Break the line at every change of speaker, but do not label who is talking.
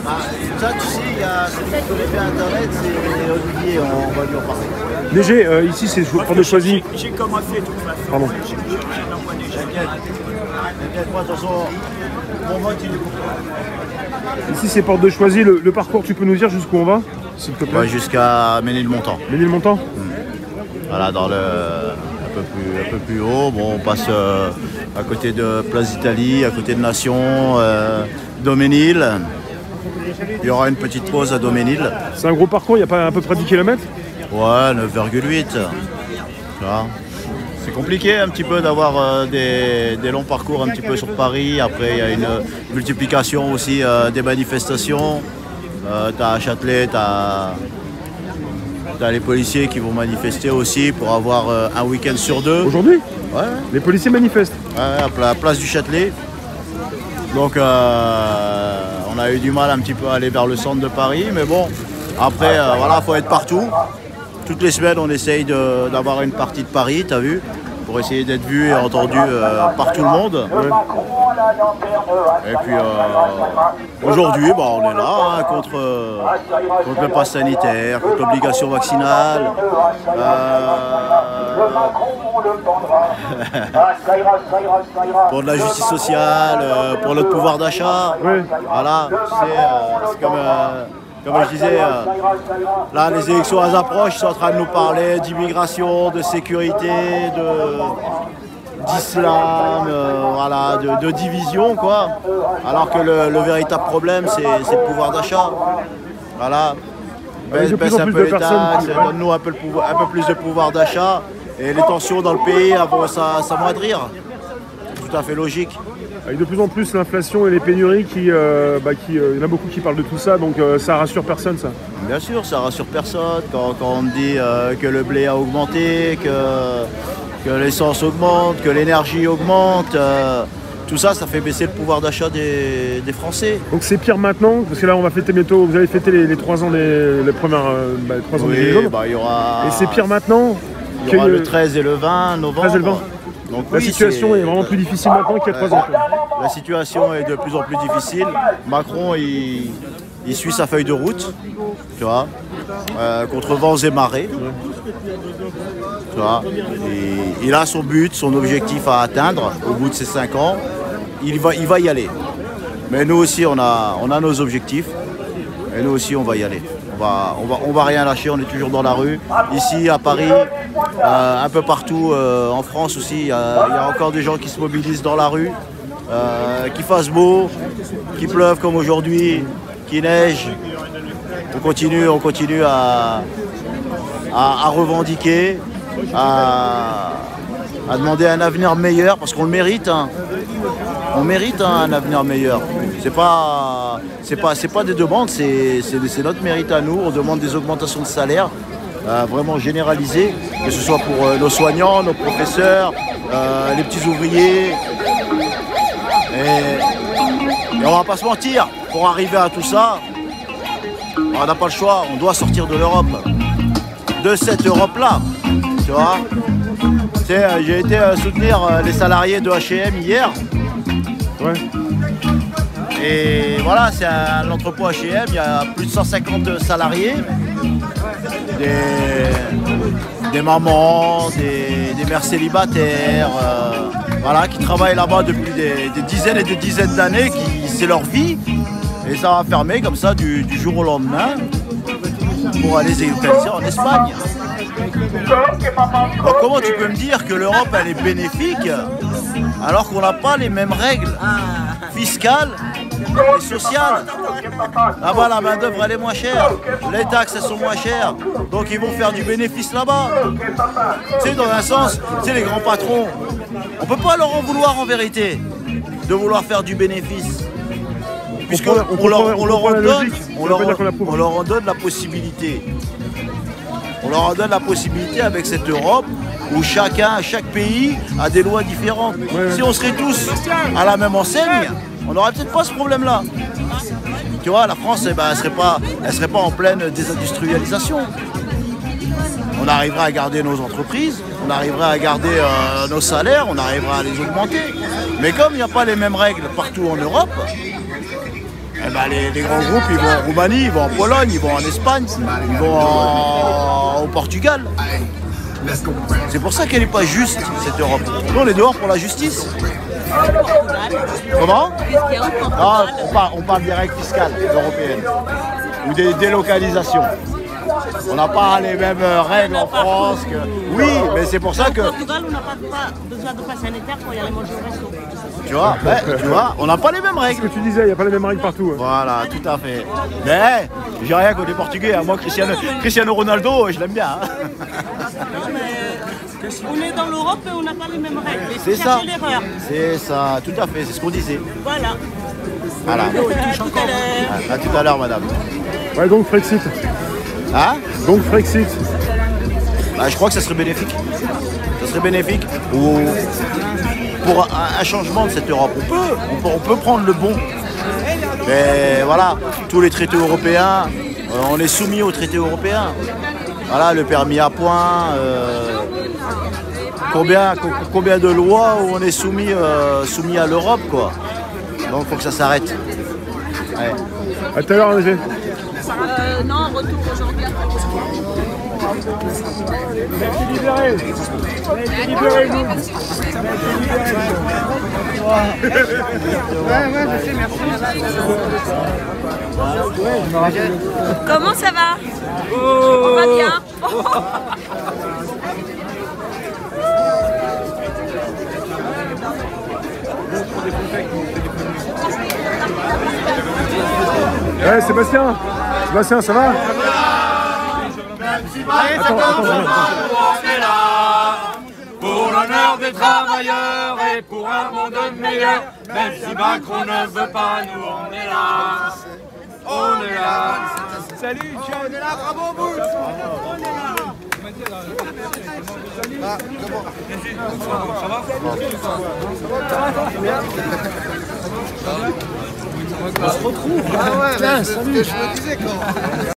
Ça, tu sais, il y a celui qui connaît bien Internet, c'est Olivier, on va lui en parler.
Léger, ici c'est porte de Choisy.
J'ai commencé de toute façon.
Pardon.
T'inquiète pas, de toute façon, mon vote il est pour toi.
Ici c'est porte de Choisy. Le parcours, tu peux nous dire jusqu'où on va, s'il te
On
plaît?
va jusqu'à Ménilmontant.
Ménilmontant.
Voilà, dans le un peu plus haut. Bon, on passe à côté de Place d'Italie, à côté de Nation, Doménil. Il y aura une petite pause à Doménil.
C'est un gros parcours, il y a pas à peu près 10 km?
Ouais, 9,8. C'est compliqué un petit peu d'avoir des longs parcours un petit peu sur Paris. Après, il y a une multiplication aussi des manifestations. Tu as à Châtelet, tu as les policiers qui vont manifester aussi pour avoir un week-end sur deux.
Aujourd'hui?
Ouais,
Les policiers manifestent.
à la place du Châtelet. Donc on a eu du mal un petit peu à aller vers le centre de Paris. Mais bon, après, voilà, il faut être partout. Toutes les semaines, on essaye d'avoir une partie de Paris, tu as vu, pour essayer d'être vu et entendu par tout le monde.
Ouais.
Et puis aujourd'hui, on est là hein, contre le pass sanitaire, contre l'obligation vaccinale. Pour de la justice sociale, pour notre pouvoir d'achat.
Ouais.
Voilà, c'est comme je disais, là les élections elles approchent, ils sont en train de nous parler d'immigration, de sécurité, d'islam, voilà, de division quoi. Alors que le véritable problème c'est le pouvoir d'achat. Voilà. Baisse un peu les taxes, donne-nous un peu plus de pouvoir d'achat et les tensions dans le pays vont s'amoindrir. Tout à fait logique.
Avec de plus en plus l'inflation et les pénuries il y en a beaucoup qui parlent de tout ça, donc ça rassure personne ça.
Bien sûr, ça rassure personne quand on dit que le blé a augmenté, que l'essence augmente, que l'énergie augmente. Tout ça, ça fait baisser le pouvoir d'achat des Français.
Donc c'est pire maintenant, parce que là on va fêter bientôt, vous allez fêter les 3 ans les premières 3 ans des Gilets jaunes.
Il y aura...
Et c'est pire maintenant.
Il y aura le 13 et le 20 novembre.
13 et le 20.
Donc,
la situation est vraiment plus difficile maintenant qu'il y a 3 ans.
La situation est de plus en plus difficile. Macron, il suit sa feuille de route, tu vois, contre vents et marées. Tu vois. Et il a son but, son objectif à atteindre au bout de ces 5 ans. Il va y aller. Mais nous aussi, on a nos objectifs. Et nous aussi, on va y aller. On va rien lâcher, on est toujours dans la rue. Ici, à Paris, un peu partout en France aussi, il y a encore des gens qui se mobilisent dans la rue. Qu'il fasse beau, qu'il pleuve comme aujourd'hui, qu'il neige. On continue à revendiquer, à demander un avenir meilleur, parce qu'on le mérite. Hein. On mérite un avenir meilleur. C'est pas des demandes, c'est notre mérite à nous. On demande des augmentations de salaire vraiment généralisées, que ce soit pour nos soignants, nos professeurs, les petits ouvriers. Et on va pas se mentir, pour arriver à tout ça, on n'a pas le choix, on doit sortir de l'Europe. De cette Europe-là, tu vois. J'ai été soutenir les salariés de H&M hier.
Ouais.
Et voilà, c'est l'entrepôt H&M, il y a plus de 150 salariés, des mamans, des mères célibataires, voilà, qui travaillent là-bas depuis des dizaines et des dizaines d'années, c'est leur vie, et ça va fermer comme ça du jour au lendemain pour aller se localiser en Espagne. Donc comment tu peux me dire que l'Europe elle est bénéfique alors qu'on n'a pas les mêmes règles fiscales et sociales? Là-bas la main d'œuvre elle est moins chère, les taxes elles sont moins chères, donc ils vont faire du bénéfice là-bas. Tu sais, dans un sens, tu sais, les grands patrons, on peut pas leur en vouloir en vérité de vouloir faire du bénéfice. Puisqu'on leur en donne la possibilité. On leur en donne la possibilité avec cette Europe où chaque pays a des lois différentes. Ouais. Si on serait tous à la même enseigne, on n'aurait peut-être pas ce problème-là. Tu vois, la France, elle serait pas en pleine désindustrialisation. On arriverait à garder nos entreprises, on arriverait à garder nos salaires, on arriverait à les augmenter. Mais comme il n'y a pas les mêmes règles partout en Europe, Eh ben, les grands groupes, ils vont en Roumanie, ils vont en Pologne, ils vont en Espagne, ils vont au Portugal. C'est pour ça qu'elle n'est pas juste, cette Europe. Nous, on est dehors pour la justice. Comment? Ah, on parle direct fiscal européenne. Ou des délocalisations. On n'a pas les mêmes règles en France que... Oui, mais c'est pour ça que...
Au Portugal, on n'a pas besoin de passe sanitaire pour y aller manger au resto.
Tu vois, on n'a pas les mêmes
Ce
règles.
que tu disais, il n'y a pas les mêmes règles partout. Hein.
Voilà, tout à fait. Mais j'ai rien contre les Portugais. Moi, Cristiano Ronaldo, je l'aime bien. Hein.
On est dans l'Europe et on n'a pas les mêmes règles.
C'est ça.
L'erreur.
C'est ça, tout à fait. C'est ce qu'on disait.
Voilà.
Voilà.
À tout à l'heure.
À tout à l'heure, madame.
Ouais, donc Frexit.
Hein?
Donc Frexit.
Bah, je crois que ça serait bénéfique. Ça serait bénéfique pour un changement de cette Europe. On peut prendre le bon. Mais voilà, tous les traités européens, on est soumis aux traités européens. Voilà, le permis à points. Combien de lois où on est soumis à l'Europe, quoi. Donc il faut que ça s'arrête. Ouais.
À tout à l'heure, Angers.
Non, retour aujourd'hui.
Libéré. Libéré, nous.
Comment ça va? On va bien.
Ouais, Sébastien. Sébastien, ça va? Attends.
On est là pour l'honneur des travailleurs et pour un monde meilleur. Même si Macron ne veut pas, nous on est là. On est là. Salut, ciao, on est là, bravo vous. On est là. Ça va? On se retrouve. Ah ouais, salut. Je me disais quand.